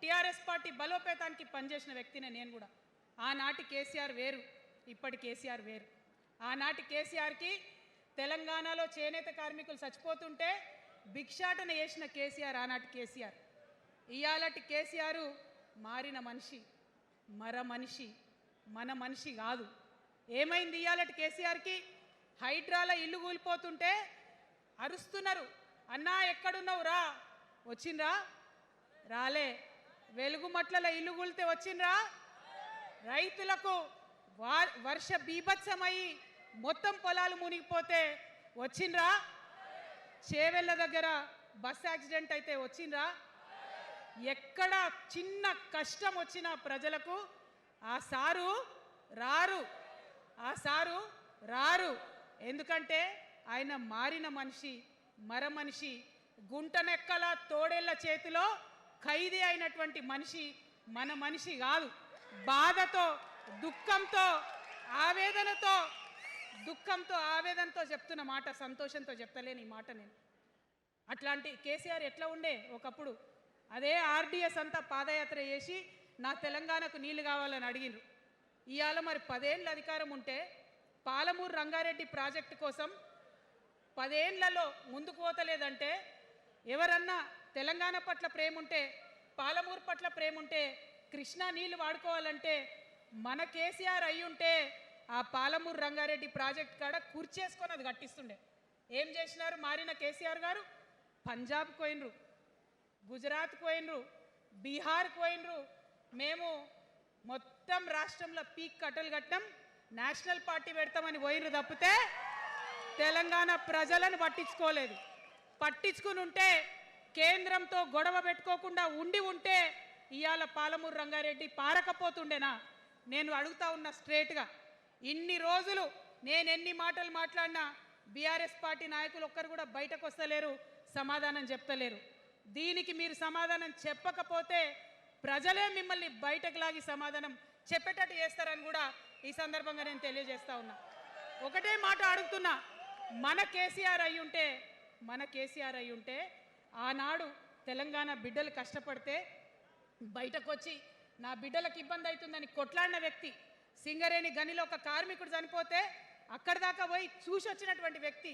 TRS party బలోపేతానికి పనిచేసిన వ్యక్తినే నేను కూడా. ఆనాటి కేసీఆర్ వేరు, ఇప్పటి కేసీఆర్ వేరు. ఆనాటి కేసీఆర్కి తెలంగాణలో చేనేత కార్మికులు చచ్చిపోతుంటే భిక్షాటన చేసిన కేసీఆర్ ఆనాటి కేసీఆర్. ఇయాలటి కేసీఆర్ మారిన మనిషి, మనిషి, మన మనిషి కాదు. ఏమైంది ఇయాలటి కేసీఆర్కి? హైడ్రాల ఇల్లు కూలిపోతుంటే అరుస్తున్నారు, అన్నా ఎక్కడున్నావు రా, వచ్చిండ్రా? రాలే. వెలుగుమట్ల ఇల్లు కూలితే వచ్చిండ్రా? రైతులకు వర్ష బీభత్సమై మొత్తం పొలాలు మునిగిపోతే వచ్చిండ్రా? చేవెళ్ళ దగ్గర బస్ యాక్సిడెంట్ అయితే వచ్చిండ్రా? ఎక్కడ చిన్న కష్టం వచ్చినా ప్రజలకు ఆ సారు రారు, ఆ సారు రారు. ఎందుకంటే ఆయన మారిన మనిషి, మనిషి, గుంటనెక్కల తోడేళ్ల చేతిలో ఖైదీ అయినటువంటి మనిషి, మన మనిషి కాదు. బాధతో, దుఃఖంతో, ఆవేదనతో చెప్తున్న మాట, సంతోషంతో చెప్తలేని ఈ మాట నేను. అట్లాంటి కేసీఆర్ ఎట్లా ఉండే ఒకప్పుడు? అదే ఆర్డీఎస్ అంతా పాదయాత్ర చేసి నా తెలంగాణకు నీళ్లు కావాలని అడిగినారు. ఇవాళ మరి 10 ఏళ్ళ అధికారం ఉంటే పాలమూరు రంగారెడ్డి ప్రాజెక్టు కోసం 10 ఏళ్లలో ముందుకు పోతలేదంటే, ఎవరన్నా తెలంగాణ పట్ల ప్రేమ ఉంటే, పాలమూరు పట్ల ప్రేమ ఉంటే, కృష్ణా నీళ్లు వాడుకోవాలంటే మన కేసీఆర్ అయ్యుంటే ఆ పాలమూరు రంగారెడ్డి ప్రాజెక్ట్ కాడ కుర్చేసుకొని అది కట్టిస్తుండే. ఏం చేసినారు మారిన కేసీఆర్ గారు? పంజాబ్ పోయినరు, గుజరాత్ పోయినరు, బీహార్ పోయినరు. మేము మొత్తం రాష్ట్రంలో పీక్ కట్టలు కట్టాం, నేషనల్ పార్టీ పెడతామని పోయినరు తప్పితే తెలంగాణ ప్రజలను పట్టించుకోలేదు. పట్టించుకుని ఉంటే, కేంద్రంతో గొడవ పెట్టుకోకుండా ఉంటే ఇవాళ పాలమూరు రంగారెడ్డి పారకపోతుండేనా? నేను అడుగుతా ఉన్నా స్ట్రేట్గా. ఇన్ని రోజులు నేను ఎన్ని మాటలు మాట్లాడినా బీఆర్ఎస్ పార్టీ నాయకులు ఒక్కరు కూడా బయటకు వస్తలేరు, సమాధానం చెప్తలేరు. దీనికి మీరు సమాధానం చెప్పకపోతే ప్రజలే మిమ్మల్ని బయటకు లాగి సమాధానం చెప్పేటట్టు చేస్తారని కూడా ఈ సందర్భంగా నేను తెలియజేస్తా ఉన్నా. ఒకటే మాట అడుగుతున్నా, మన కేసీఆర్ అయ్యుంటే ఆనాడు తెలంగాణ బిడ్డలు కష్టపడితే బయటకు వచ్చి నా బిడ్డలకు ఇబ్బంది అవుతుందని కొట్లాడిన వ్యక్తి, సింగరేణి గనిలో ఒక కార్మికుడు చనిపోతే అక్కడి దాకా పోయి చూసి వచ్చినటువంటి వ్యక్తి.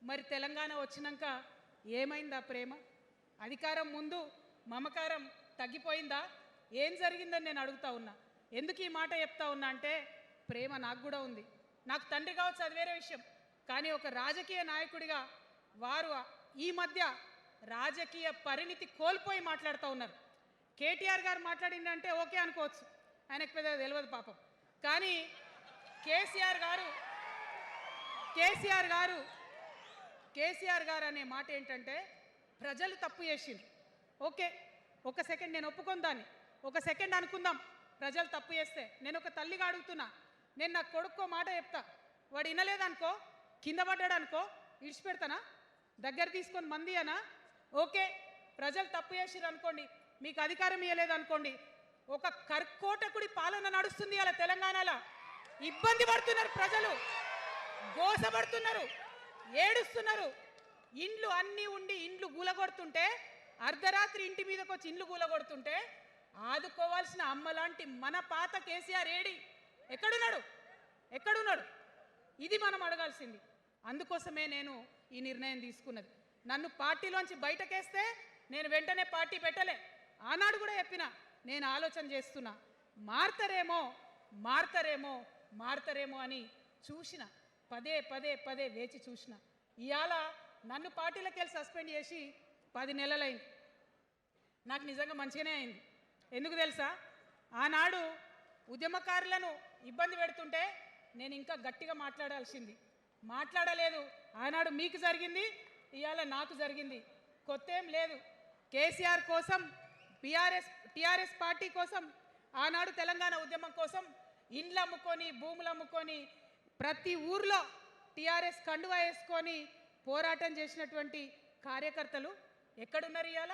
మరి తెలంగాణ వచ్చినాక ఏమైందా ప్రేమ? అధికారం ముందు మమకారం తగ్గిపోయిందా? ఏం జరిగిందని నేను అడుగుతా ఉన్నా. ఎందుకు ఈ మాట చెప్తా ఉన్నా అంటే, ప్రేమ నాకు కూడా ఉంది. నాకు తండ్రి కావచ్చు, అది వేరే విషయం. కానీ ఒక రాజకీయ నాయకుడిగా వారు ఈ మధ్య రాజకీయ పరిణితి కోల్పోయి మాట్లాడుతూ ఉన్నారు. కేటీఆర్ గారు మాట్లాడిందంటే ఓకే అనుకోవచ్చు, ఆయనకు పెద్దగా తెలియదు పాపం. కానీ కేసీఆర్ గారు అనే మాట ఏంటంటే, ప్రజలు తప్పు చేసిండ్రు. ఓకే, ఒక సెకండ్ నేను ఒప్పుకొని దాన్ని, ఒక సెకండ్ అనుకుందాం. ప్రజలు తప్పు చేస్తే నేను ఒక తల్లిగా అడుగుతున్నా, నేను నా కొడుకో మాట చెప్తా, వాడు వినలేదనుకో, కింద పడ్డాడు అనుకో, ఇడిచిపెడతానా? దగ్గర తీసుకొని మంది అనా? ఓకే, ప్రజలు తప్పు చేసిర్రు అనుకోండి, మీకు అధికారం ఇవ్వలేదు అనుకోండి, ఒక కర్కోటకుడి పాలన నడుస్తుంది అలా తెలంగాణలో. ఇబ్బంది పడుతున్నారు ప్రజలు, గోసపడుతున్నారు, ఏడుస్తున్నారు. ఇండ్లు అన్నీ ఉండి ఇండ్లు గూలగొడుతుంటే, అర్ధరాత్రి ఇంటి మీదకి వచ్చి ఇండ్లు గూలగొడుతుంటే ఆదుకోవాల్సిన అమ్మలాంటి మన పాత కేసీఆర్ ఏడి? ఎక్కడున్నాడు? ఇది మనం అడగాల్సింది. అందుకోసమే నేను ఈ నిర్ణయం తీసుకున్నది. నన్ను పార్టీలోంచి బయటకేస్తే నేను వెంటనే పార్టీ పెట్టలే. ఆనాడు కూడా చెప్పిన, నేను ఆలోచన చేస్తున్నా, మారతారేమో అని చూసిన, పదే వేచి చూసిన. ఇవాళ నన్ను పార్టీలోకి వెళ్ళి సస్పెండ్ చేసి 10 నెలలైంది. నాకు నిజంగా మంచిగానే అయింది. ఎందుకు తెలుసా? ఆనాడు ఉద్యమకారులను ఇబ్బంది పెడుతుంటే నేను ఇంకా గట్టిగా మాట్లాడలేదు. ఆనాడు మీకు జరిగింది, ఇవాళ నాకు జరిగింది. కొత్త ఏం లేదు. కేసీఆర్ కోసం, టీఆర్ఎస్ పార్టీ కోసం, ఆనాడు తెలంగాణ ఉద్యమం కోసం ఇండ్లు అమ్ముకొని, భూములు అమ్ముకొని, ప్రతి ఊర్లో టీఆర్ఎస్ కండువా వేసుకొని పోరాటం చేసినటువంటి కార్యకర్తలు ఎక్కడున్నారు ఇవాళ?